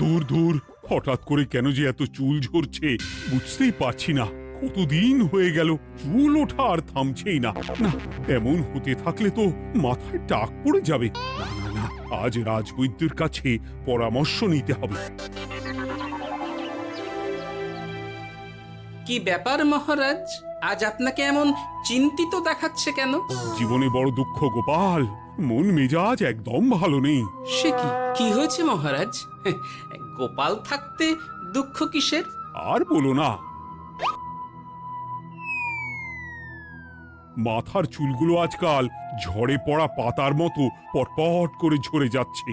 দূর দূর, হঠাৎ করে কেন যে এত চুল ঝরছে বুঝতেই পারছি না। কতদিন হয়ে গেল চুল ওঠা আর থামছেই না। না, এমন হতে থাকলে তো মাথায় টাক পড়ে যাবে। না না না, আজ রাজবৈদ্যের কাছে পরামর্শ নিতে হবে। কি ব্যাপার মহারাজ, আজ আপনাকে এমন চিন্তিত দেখাচ্ছে কেন? জীবনে বড় দুঃখ গোপাল, মন মেজাজ একদম ভালো নেই। সে কি, কি হয়েছে মহারাজ? গোপাল থাকতে দুঃখ কিসের? আর বলো না, মাথার চুলগুলো আজকাল ঝড়ে পড়া পাতার মতো পটপট করে ঝরে যাচ্ছে।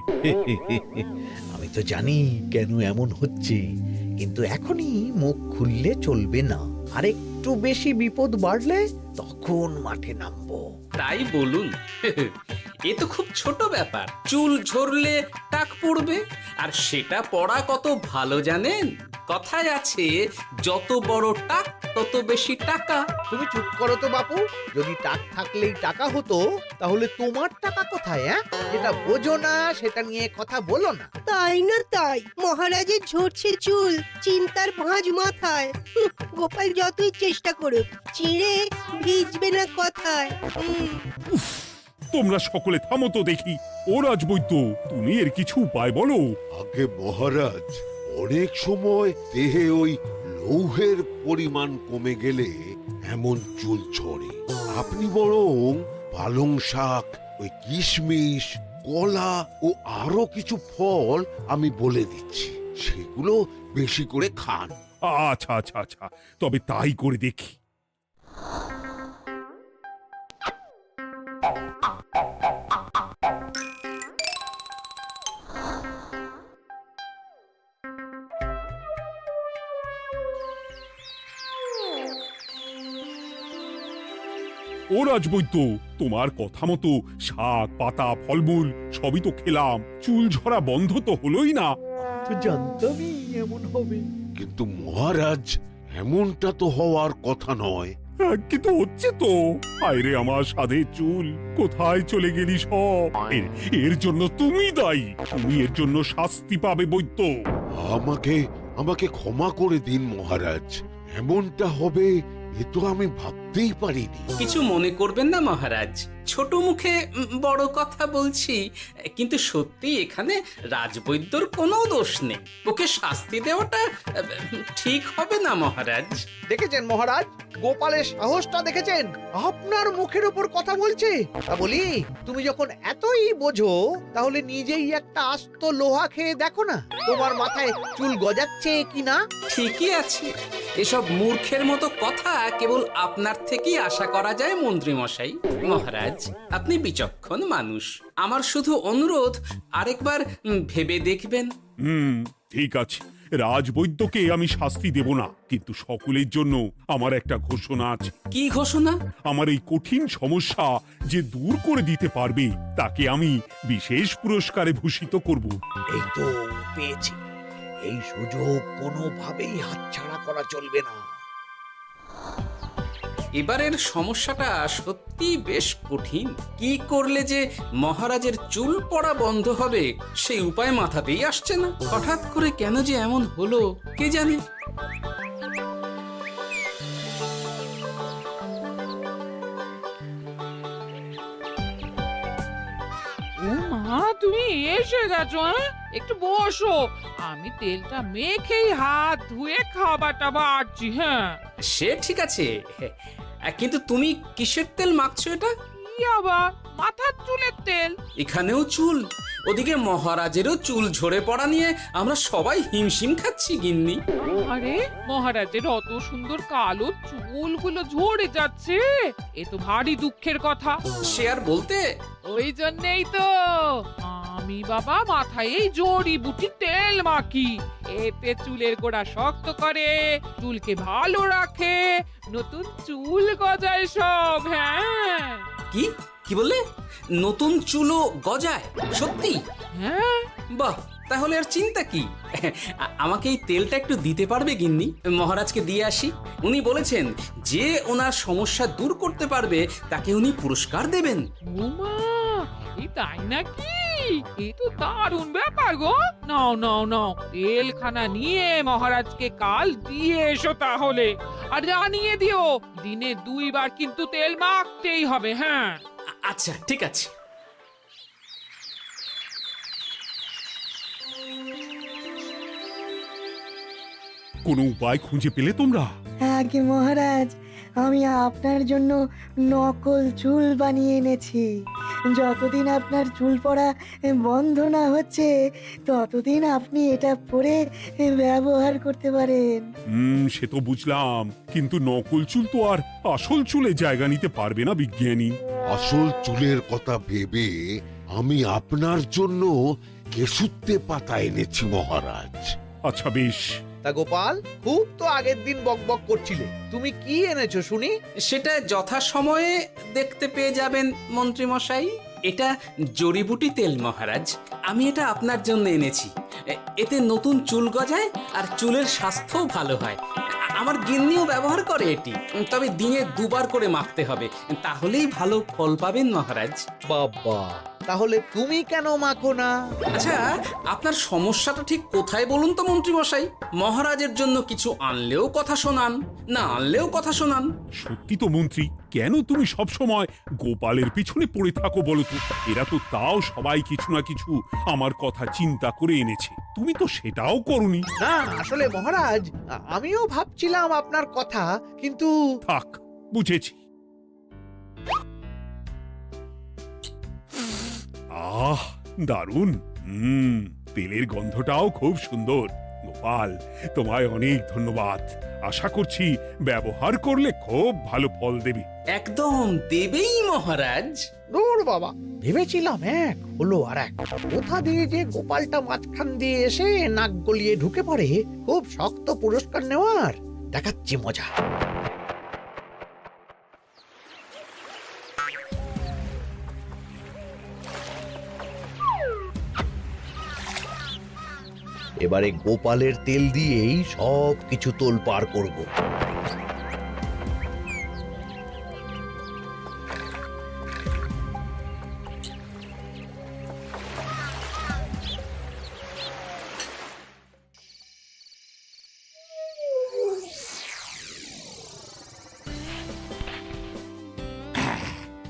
আমি তো জানি কেন এমন হচ্ছে, কিন্তু এখনই মুখ খুললে চলবে না। আর একটু বেশি বিপদ বাড়লে তখন মাঠে নামবো। তাই বলুন। এ তো খুব ছোট ব্যাপার, চুল ঝরলে টাক পড়বে, আর সেটা পড়া কত ভালো জানেন? কথায় আছে, যত বড় টাক তত বেশি টাকা। তুমি চুপ করো তো বাপু। যদি টাক থাকলেই টাকা হতো, তাহলে তোমার টাকা কোথায়? যেটা বোঝো না সেটা নিয়ে কথা বলো না। তাই না তাই, মহারাজের ঝরছে চুল, চিন্তার ভাঁজ মাথায়। গোপাল যতই চেষ্টা করুক, চিড়ে ভিজবে না কথায়। তোমরা সকলে থামো তো দেখি। ও রাজবৈদ্য, তুমি এর কিছু উপায় বলো। আগে মহারাজ, অনেক সময় দেহে ওই লৌহের পরিমাণ কমে গেলে এমন চুল ঝরে। আপনি বরং পালং শাক, ওই কিশমিশ, কলা ও আরো কিছু ফল আমি বলে দিচ্ছি, সেগুলো বেশি করে খান। আচ্ছা আচ্ছা আচ্ছা, তবে তাই করে দেখি। ও রাজবৈদ্য, তোমার কথা মতো শাক পাতা ফলমূল সবই তো খেলাম, চুল ঝরা বন্ধ তো হলোই না। তো জানতামই এমন হবে। কিন্তু মহারাজ, এমনটা তো হওয়ার কথা নয়। কিন্তু হচ্ছে তো। আরে আমার সাধের চুল, কোথায় চলে গেলি সব? এর জন্য তুমি দায়ী। তুমি এর জন্য শাস্তি পাবে বৈদ্য। আমাকে আমাকে ক্ষমা করে দিন মহারাজ, এমনটা হবে এ তো আমি ভাবতেই পারিনি। কিছু মনে করবেন না মহারাজ, ছোট মুখে বড় কথা বলছি, কিন্তু সত্যি এখানে রাজবৈদ্যর কোনো দোষ নেই। ওকে শাস্তি দেওয়াটা ঠিক হবে না মহারাজ। দেখেছেন মহারাজ, গোপালের সাহসটা দেখেছেন? আপনার মুখের উপর কথা বলছে। তা বলি, তুমি যখন এতই বোঝো, তাহলে নিজেই একটা আস্ত লোহা খেয়ে দেখো না, তোমার মাথায় চুল গজাচ্ছে কিনা। ঠিকই আছে, এসব মূর্খের মতো কথা কেবল আপনার থেকেই আশা করা যায় মন্ত্রী মশাই। মহারাজ, আপনি বিচক্ষণ মানুষ, আমার শুধু অনুরোধ, আরেকবার ভেবে দেখবেন। ঠিক আছে, রাজবৈদ্যকে আমি শাস্তি দেব না, কিন্তু সকলের জন্য আমার একটা ঘোষণা আছে। কি ঘোষণা? আমার এই কঠিন সমস্যা যে দূর করে দিতে পারবে, তাকে আমি বিশেষ পুরস্কারে ভূষিত করব। এই তো পেয়েছি, এই সুযোগ কোনোভাবেই হাতছাড়া করা চলবে না। এবারের সমস্যাটা সত্যি বেশ কঠিন। কি করলে যে মহারাজের চুল পড়া বন্ধ হবে সেই উপায় মাথাতেই আসছে না। হঠাৎ করে কেন যে এমন হলো কে জানে। ও মা, তুমি এসে গেছো? একটু বসো, আমি তেলটা মেখেই হাত ধুয়ে খাবারটা বাড়ছি। হ্যাঁ, সে ঠিক আছে, কিন্তু তুমি কিসের তেল মাখছো এটা? কি আবার মাথার চুলের তেল? এখানেও চুল, ওদিকে মহারাজেরও চুল ঝরে পড়া নিয়ে আমরা সবাই হিমশিম খাচ্ছি গিন্নি। আরে, মহারাজের অত সুন্দর কালো চুলগুলো ঝরে যাচ্ছে, এ তো ভারী দুঃখের কথা। সে আর বলতে। ওই জন্যই তো আমি বাবা মাথায় এই জড়িবুটি তেল মাখি। এতে চুলের গোড়া শক্ত করে, চুলকে ভালো রাখে, নতুন চুল গজায় সব। হ্যাঁ, কি কি বললে? নতুন চুলও গজায়? সত্যি? হ্যাঁ, বাহ, তাহলে আর চিন্তা কি? আমাকে এই তেলটা একটু দিতে পারবে গিন্নি? মহারাজকে দিয়ে আসি। উনি বলেছেন যে ওনার সমস্যা দূর করতে পারবে তাকে উনি পুরস্কার দেবেন। ওমা, এই তাই নাকি? এই তো দারুণ ব্যাপার গো। নাও নাও নাও, তেলখানা নিয়ে মহারাজকে কাল দিয়ে এসো তাহলে। আর জানিয়ে দিও, দিনে 2 বার কিন্তু তেল মাখতেই হবে। হ্যাঁ, আচ্ছা, ঠিক আছে। কোনো উপায় খুঁজে পেলে তোমরা? আগে মহারাজ, আমি আপনার জন্য নকল চুল বানিয়ে এনেছি। যতদিন আপনার চুল পড়া বন্ধ না হচ্ছে ততদিন আপনি এটা পরে ব্যবহার করতে পারেন। সে তো বুঝলাম, কিন্তু নকল চুল তো আর আসল চুলে জায়গা নিতে পারবে না বিজ্ঞানী। আসল চুলের কথা ভেবে আমি আপনার জন্য কেশুত্তে পাতা এনেছি মহারাজ। আচ্ছা বেশ। তা গোপাল, খুব তো আগের দিন বকবক করছিলে, তুমি কি এনেছো শুনি? সেটা যথাসময়ে দেখতে পেয়ে যাবেন মন্ত্রী মশাই। এটা জড়িবুটি তেল মহারাজ। আমি এটা আপনার জন্য এনেছি। এতে নতুন চুল গজায় আর চুলের স্বাস্থ্যও ভালো হয়। আমার গিন্নিও ব্যবহার করে এটি, তবে দিনে 2 বার করে মাখতে হবে, তাহলেই ভালো ফল পাবেন মহারাজ। বাবা, তাহলে তুমি কেন মাখো না? আচ্ছা, আপনার সমস্যাটা ঠিক কোথায় বলুন তো মন্ত্রী মশাই? মহারাজের জন্য কিছু আনলেও কথা শোনান, না আনলেও কথা শোনান। সত্যি তো মন্ত্রী, কেন তুমি সব সময় গোপালের পিছনে পড়ে থাকো বলো তো? এরা তো তাও সবাই কিছু না কিছু আমার কথা চিন্তা করে এনেছে, তুমি তো সেটাও করনি। না, আসলে মহারাজ, আমিও ভাবছিলাম আপনার কথা, কিন্তু থাক, বুঝেছি। আহ, দারুণ। তেলের গন্ধটাও খুব সুন্দর। গোপাল, তোমায় অনেক ধন্যবাদ। আশা করছি ব্যবহার করলে খুব ভালো ফল দেবে। একদম দেবেই মহারাজ। দূর বাবা, ভেবেছিলাম এক হলো আর এক। কোথা দিয়ে যে গোপালটা মাঝখান দিয়ে এসে নাক গলিয়ে ঢুকে পড়ে, খুব শক্ত পুরস্কার নেওয়ার। দেখাচ্ছি মজা। এবারে গোপালের তেল দিয়েই সব কিছু তোলপাড় করব।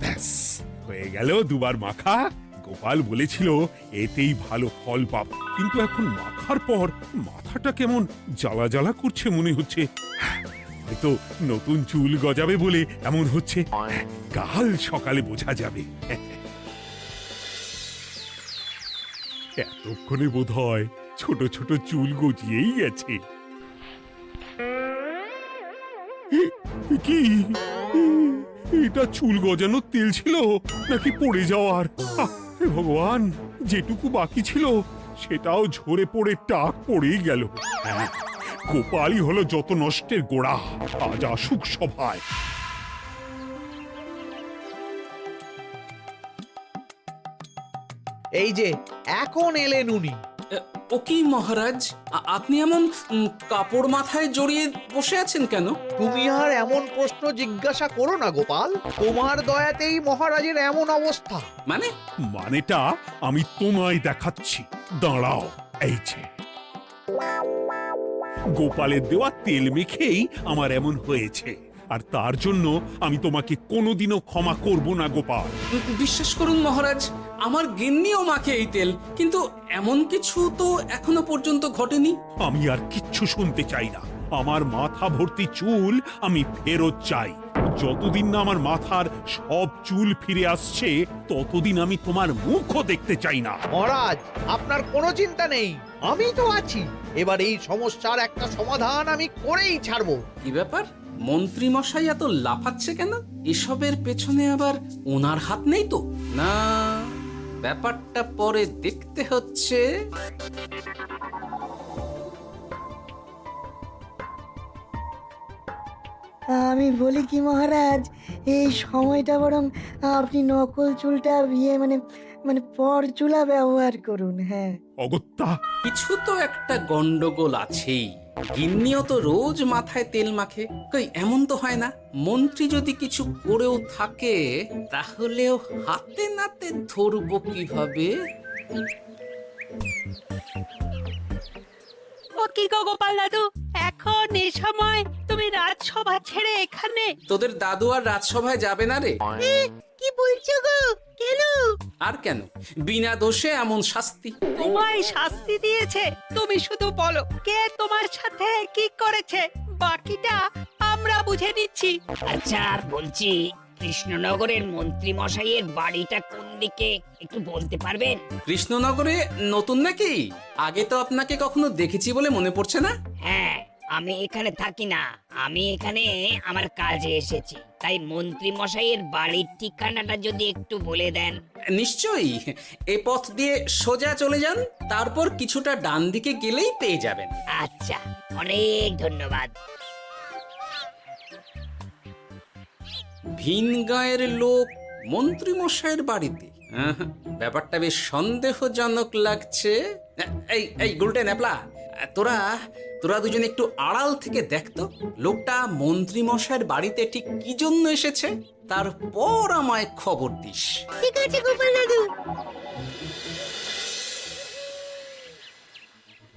ব্যাস, হয়ে গেল 2 বার মাখা। গোপাল বলেছিল এতেই ভালো ফল পাবো, কিন্তু এখন মাখার পর মাথাটা কেমন জ্বালা জ্বালা করছে মনে হচ্ছে। হয়তো নতুন চুল গজাবে বলে এমন হচ্ছে। কাল সকালে বোঝা যাবে। এতক্ষণে বোধহয় ছোট ছোট চুল গজিয়েই গেছে। কি এটা চুল গজানোর তেল ছিল নাকি পড়ে যাওয়ার? হে ভগবান, যেটুকু বাকি ছিল সেটাও ঝরে পড়ে টাক পড়েই গেল। হ্যাঁ, গোপালই হলো যত নষ্টের গোড়া। আজ আসুক সভায়। এই যে এখন এলেন উনি। ও কি মহারাজ, আপনি এমন কাপড় মাথায় জড়িয়ে বসে আছেন কেন? তুমি আর এমন প্রশ্ন জিজ্ঞাসা করো না গোপাল, তোমার দয়াতেই মহারাজের এমন অবস্থা। মানে? মানেটা আমি তোমায় দেখাচ্ছি, দাঁড়াও। এই যে গোপালের দেওয়া তেল মেখেই আমার এমন হয়েছে, আর তার জন্য আমি তোমাকে কোনোদিনও ক্ষমা করব না গোপাল। বিশ্বাস করুন মহারাজ, আমার গিন্নিও মাখে এই তেল, কিন্তু এমন কিছু তো এখনো পর্যন্ত ঘটেনি। আমি আর কিচ্ছু শুনতে চাই না। আমার মাথা ভর্তি চুল আমি ফেরত চাই। যতদিন না আমার মাথার সব চুল ফিরে আসছে ততদিন আমি তোমার মুখও দেখতে চাই না। মহারাজ, আপনার কোনো চিন্তা নেই, আমি তো আছি। এবার এই সমস্যার একটা সমাধান আমি করেই ছাড়বো। কি ব্যাপার, মন্ত্রী মশাই এত লাফাচ্ছে কেন? এসবের পেছনে আবার ওনার হাত নেই তো? না, ব্যাপারটা পরে দেখতে হচ্ছে। আমি বলি কি মহারাজ, এই সময়টা বরং আপনি নকল চুলটা মানে মানে পরচুলা ব্যবহার করুন। হ্যাঁ, অগত্যা কিছু তো একটা গন্ডগোল আছেই। গিন্নিও তো রোজ মাথায় তেল মাখে, কই এমন তো হয় না। মন্ত্রী যদি কিছু করেও থাকে তাহলেও হাতে নাতে ধরবো কিভাবে? ও কি গো গোপাল দাদু, এখন এই সময় তুমি রাজসভা ছেড়ে এখানে? তোদের দাদু আর রাজসভায় যাবে না রে? কি বলছো গো? কেন? আর কেন, বিনা দোষে এমন শাস্তি। তোমায় শাস্তি দিয়েছে, তুমি শুধু বলো কে তোমার সাথে কি করেছে, বাকিটা আমরা বুঝে নিচ্ছি। আচ্ছা, আর বলছি কৃষ্ণনগরের মন্ত্রী মশাইয়ের বাড়িটা কোন দিকে একটু বলতে পারবেন? কৃষ্ণনগরে নতুন নাকি? আগে তো আপনাকে কখনো দেখেছি বলে মনে পড়ছে না। হ্যাঁ, আমি এখানে থাকি না, আমি এখানে আমার কাজে এসেছি, তাই মন্ত্রী মশাইয়ের বাড়ির ঠিকানাটা যদি একটু বলে দেন। নিশ্চয়ই, এ পথ দিয়ে সোজা চলে যান, তারপর কিছুটা ডান দিকে গেলেই পেয়ে যাবেন। আচ্ছা, অনেক ধন্যবাদ। ভিন গাঁয়ের লোক মন্ত্রী মশাইয়ের বাড়িতে, ব্যাপারটা বেশ সন্দেহজনক লাগছে। এই এই গুলটে ন্যাপলা, তোরা তোরা দুজন একটু আড়াল থেকে দেখতো লোকটা মন্ত্রী মশাইয়ের বাড়িতে ঠিক কি জন্য এসেছে, তারপর আমায় খবর দিস। ঠিক আছে গোপাল দাদু।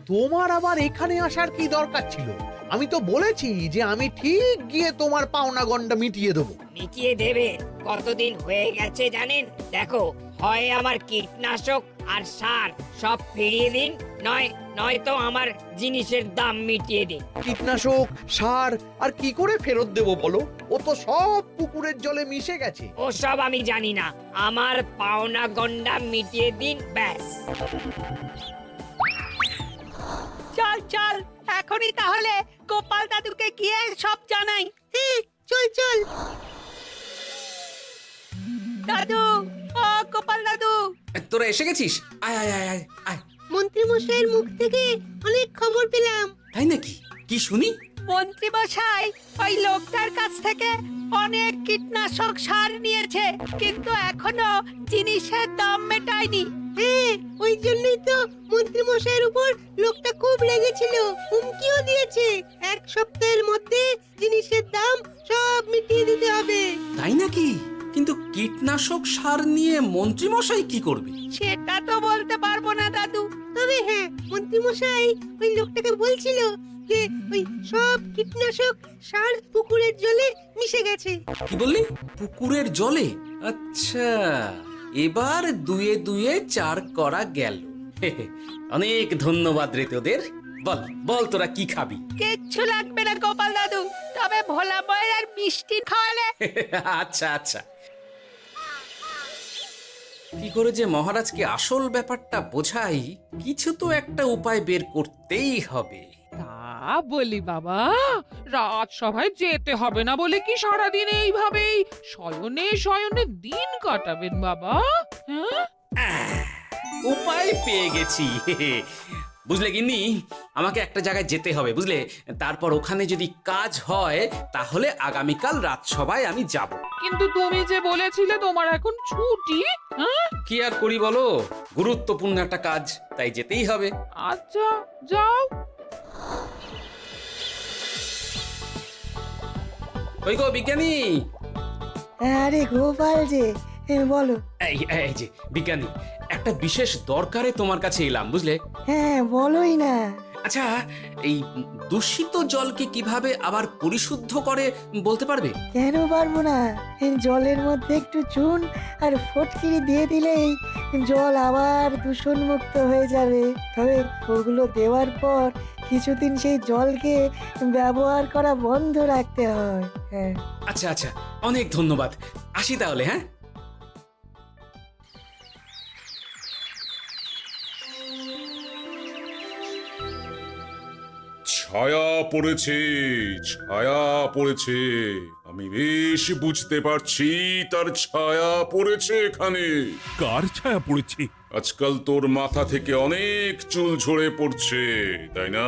তোমার আবার এখানে আসার কি দরকার ছিল? আমি তো বলেছি যে আমি ঠিক গিয়ে তোমার পাওনা গন্ডা মিটিয়ে দেবো। মিটিয়ে দেবে? কতদিন হয়ে গেছে জানেন? দেখো, হয় আমার কীটনাশক আর সার সব ফিরিয়ে দিন, নয়তো আমার জিনিসের দাম মিটিয়ে দিন। কীটনাশক, সার আর কি করে ফেরত দেবো বলো? ও তো সব পুকুরের জলে মিশে গেছে। ওসব আমি জানি না, আমার পাওনা গন্ডা মিটিয়ে দিন, ব্যাস। চল চল, এখনই তাহলে গোপাল দাদুকে গিয়ে সব জানাই। চল চল। দাদু, ও গোপাল দাদু। তোরা এসে গেছিস? আয় আয় আয় আয় আয়। মন্ত্রী মশাইয়ের মুখ থেকে অনেক খবর পেলাম। তাই নাকি? কি শুনি? মন্ত্রী মশাই ওই লোকটার কাছ থেকে অনেক কীটনাশক সার নিয়েছে, কিন্তু এখনো জিনিসের দাম মেটায়নি। হ্যাঁ, ওই জন্যই তো মন্ত্রী মশাইয়ের উপর লোকটা খুব লেগেছিল, হুমকিও দিয়েছে 1 সপ্তাহের মধ্যে জিনিসের দাম সব মিটিয়ে দিতে হবে। তাই নাকি? কিন্তু কীটনাশক সার নিয়ে মন্ত্রী মশাই কি করবে? সেটা তো বলতে পারবো না দাদু। তবে হ্যাঁ, মন্ত্রী মশাই ওই লোকটাকে বলছিল যে ওই সব কীটনাশক সার পুকুরের জলে মিশে গেছে। কি বললি? পুকুরের জলে? আচ্ছা, এবার দুয়ে দুয়ে 4 করা গেল। অনেক ধন্যবাদ রে তোদের। বল বল, তোরা কি খাবি? কিচ্ছু লাগবে না গোপাল দাদু, তবে ভোলা ময়রার মিষ্টি খাওয়ালে। আচ্ছা আচ্ছা। কি করে যে মহারাজকে আসল ব্যাপারটা বোঝাই, কিছু তো একটা উপায় বের করতেই হবে। তা বলি বাবা, রাজসভায় যেতে হবে না বলে কি সারাদিন এইভাবেই শয়নে শয়নে দিন কাটাবেন বাবা? হ্যাঁ, উপায় পেয়ে গেছি। বুঝলে গিন্নি, আমাকে একটা জায়গায় যেতে হবে, বুঝলে? তারপর ওখানে যদি কাজ হয় তাহলে আগামীকাল রাজসভায় আমি যাব। কিন্তু তুমি যে বলেছিলে তোমার এখন ছুটি। হ্যাঁ, কি আর করি বলো, গুরুত্বপূর্ণ একটা কাজ, তাই যেতেই হবে। আচ্ছা যাও। ওই গো বিজ্ঞানী, আরে গোপাল যে, বলো। এই যে বিজ্ঞানী, একটা বিশেষ দরকারে তোমার কাছে এলাম, বুঝলে? হ্যাঁ, বলোই না। আচ্ছা, এই দূষিত জলকে কিভাবে আবার পরিশুদ্ধ করে বলতে পারবে? কেন পারবো না? জলের মধ্যে একটু চুন আর ফটকিরি দিয়ে দিলেই জল আবার দূষণমুক্ত হয়ে যাবে। তবে ওগুলো দেওয়ার পর কিছুদিন সেই জলকে ব্যবহার করা বন্ধ রাখতে হয়। হ্যাঁ। আচ্ছা আচ্ছা, অনেক ধন্যবাদ, আসি তাহলে। হ্যাঁ, ছায়া পড়েছে, ছায়া পড়েছে, আমি বেশ বুঝতে পারছি তার ছায়া পড়েছে এখানে। কার ছায়া পড়েছে? আজকাল তোর মাথা থেকে অনেক চুল ঝরে পড়ছে, তাই না?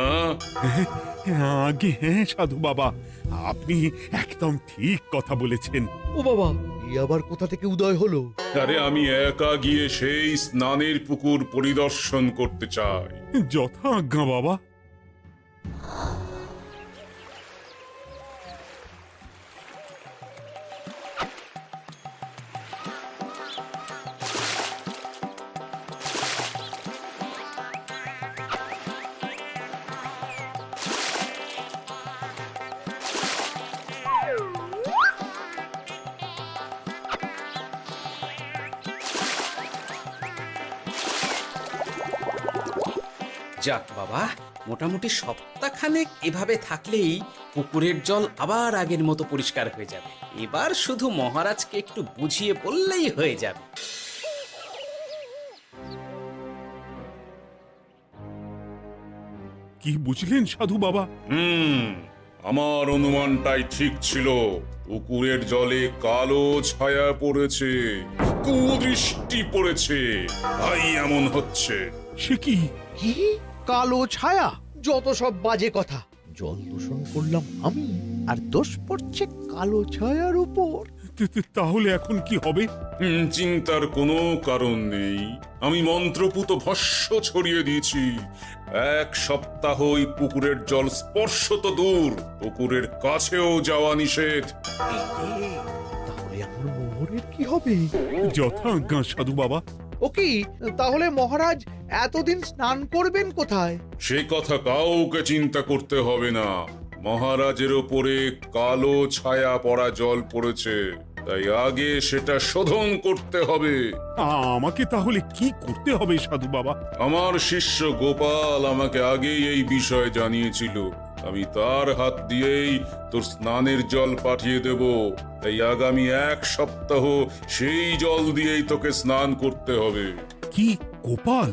আগে হ্যাঁ সাধু বাবা, আপনি একদম ঠিক কথা বলেছেন। ও বাবা, এই আবার কোথা থেকে উদয় হলো? আরে আমি একা গিয়ে সেই স্নানের পুকুর পরিদর্শন করতে চাই। যথা আজ্ঞা বাবা। যাক বাবা, মোটামুটি সপ্তাহখানেক এভাবে থাকলেই পুকুরের জল আবার আগের মতো পরিষ্কার হয়ে যাবে। এবার শুধু মহারাজকে একটু বুঝিয়ে বললেই হয়ে যাবে। কি বুঝলেন সাধু বাবা? আমার অনুমানটাই ঠিক ছিল। পুকুরের জলে কালো ছায়া পড়েছে, কুদৃষ্টি পড়েছে, তাই এমন হচ্ছে। সে কি? কি কালো ছায়া? যত সব বাজে কথা। জল দূষণ করলাম আমি, আর দোষ পড়ছে কালো ছায়ার উপর। তাহলে এখন কি হবে? চিন্তার কোনো কারণ নেই। আমি মন্ত্রপুত ভস্য ছড়িয়ে দিয়েছি। 1 সপ্তাহ ওই পুকুরের জল স্পর্শ তো দূর, পুকুরের কাছেও যাওয়া নিষেধ। তাহলে আমার মোহরের কি হবে? যথা আজ্ঞা সাধু বাবা। ও কি, তাহলে মহারাজ এতদিন স্নান করবেন কোথায়? সে কথা কাউকে চিন্তা করতে হবে না। মহারাজের ওপরে কালো ছায়া পড়া জল পড়েছে, তাই আগে সেটা শোধন করতে হবে। আমাকে তাহলে কি করতে হবে সাধু বাবা? আমার শিষ্য গোপাল আমাকে আগেই এই বিষয় জানিয়েছিল। আমি তার হাত দিয়েই তোর স্নানের জল পাঠিয়ে দেব। তাই আগামী 1 সপ্তাহ সেই জল দিয়েই তোকে স্নান করতে হবে। কি গোপাল?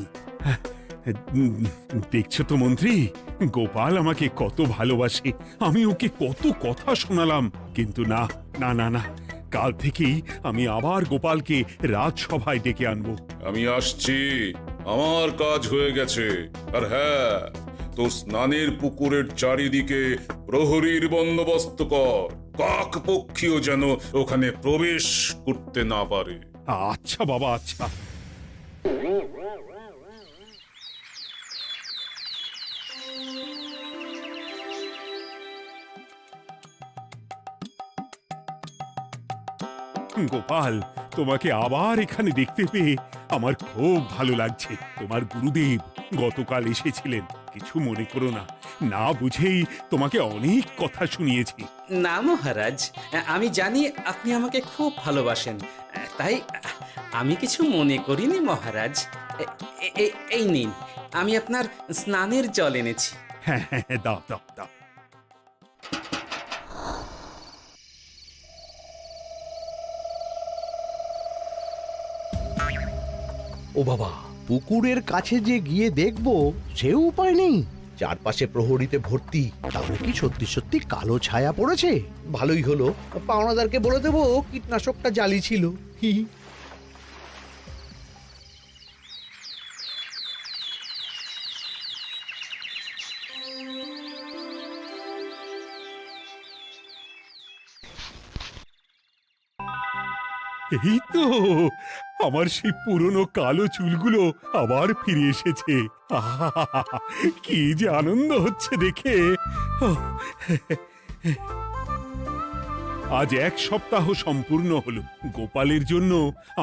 দেখছো তো মন্ত্রী, গোপাল আমাকে কত ভালোবাসে। আমি ওকে কত কথা শোনালাম, কিন্তু না না না না, কাল থেকেই আমি আবার গোপালকে রাজসভায় ডেকে আনবো। আমি আসছি, আমার কাজ হয়ে গেছে। আর হ্যাঁ, তোর স্নানের পুকুরের চারিদিকে প্রহরীর বন্দোবস্ত কর। কাক পক্ষীও যেন ওখানে প্রবেশ করতে না পারে। আচ্ছা বাবা, আচ্ছা। গোপাল, তোমাকে আবার এখানে দেখতে পেয়ে আমার খুব ভালো লাগছে। তোমার গুরুদেব গতকাল এসেছিলেন, কিছু মনে করো না। না বুঝেই তোমাকে অনেক কথা শুনিয়েছি। না মহারাজ, আমি জানি আপনি আমাকে খুব ভালোবাসেন, তাই আমি কিছু মনে করিনি মহারাজ। এই নিন, আমি আপনার স্নানের জল এনেছি। হ্যাঁ হ্যাঁ হ্যাঁ, দাও দাও দাও। ও বাবা, পুকুরের কাছে যে গিয়ে দেখবো সেও উপায় নেই। চারপাশে প্রহরীতে ভর্তি, তাহলে কি সত্যি সত্যি কালো ছায়া পড়েছে? ভালোই হলো, পাওনাদারকে বলে দেবো কীটনাশকটা জালি ছিল। হি হি। এই তো আমার সেই পুরনো কালো চুলগুলো আবার ফিরে এসেছে। আহা, কি যে আনন্দ হচ্ছে দেখে। আজ 1 সপ্তাহ সম্পূর্ণ হলো। গোপালের জন্য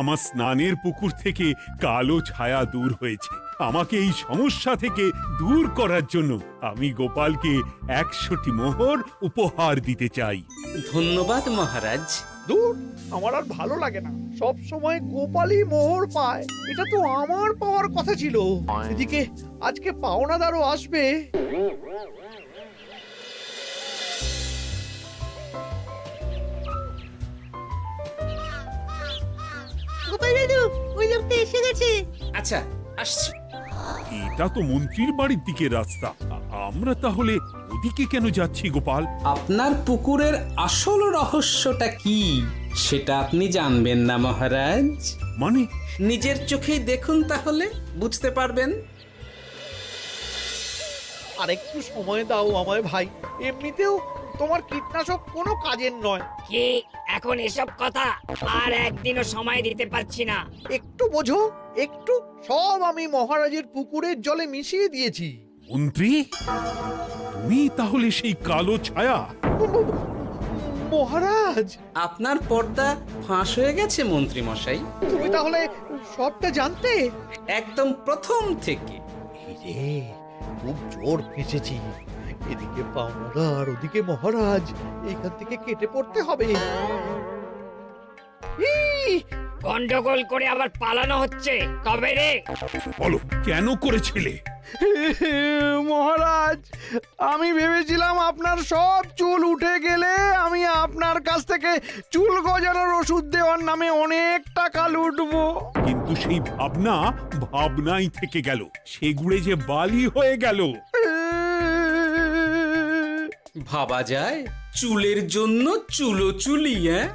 আমার স্নানের পুকুর থেকে কালো ছায়া দূর হয়েছে। আমাকে এই সমস্যা থেকে দূর করার জন্য আমি গোপালকে 100টি মোহর উপহার দিতে চাই। ধন্যবাদ মহারাজ। দূর, আমার আর ভালো লাগে না। সব সময় গোপালই মোহর পায়, এটা তো আমার পাওয়ার কথা ছিল। এদিকে আজকে পাওনাদারও আসবে। গোপাল দাদু, ওই লোকটা এসে গেছে। আচ্ছা, আসছি। এটা তো মন্ত্রীর বাড়ির দিকে রাস্তা। আমরা তাহলে ওদিকে কেন যাচ্ছি গোপাল? আপনার পুকুরের আসল রহস্যটা কি সেটা আপনি জানবেন না মহারাজ? মানে? নিজের চোখেই দেখুন, তাহলে বুঝতে পারবেন। আর একটু সময় দাও আমায় ভাই, এমনিতেও তোমার কীটনাশক কোনো কাজের নয়। কি এখন এসব কথা আর একদিনও সময় দিতে পারছি না। একটু বোঝো, একটু। সব আমি মহারাজের পুকুরের জলে মিশিয়ে দিয়েছি। মন্ত্রী, তুমি তাহলে সেই কালো ছায়া? মহারাজ, আপনার পর্দা ফাঁস হয়ে গেছে মন্ত্রী মশাই। তুমি তাহলে সবটা জানতে? একদম প্রথম থেকে। রে, খুব জোর ফেঁসেছি। এদিকে পাওনাদার, ওদিকে মহারাজ, এইখান থেকে কেটে পড়তে হবে। ই! গন্ডগোল করে আবার পালানো হচ্ছে তবে রে। বলো, কেন করেছিলে? মহারাজ, আমি ভেবেছিলাম আপনার সব চুল উঠে গেলে আমি আপনার কাছ থেকে চুল গজানোর ওষুধ দেওয়ার নামে অনেক টাকা লুটবো। কিন্তু সেই ভাবনা ভাবনাই থেকে গেল, সেগুড়ে যে বালি হয়ে গেল। ভাবা যায় চুলের জন্য চুলো চুলি, হ্যাঁ?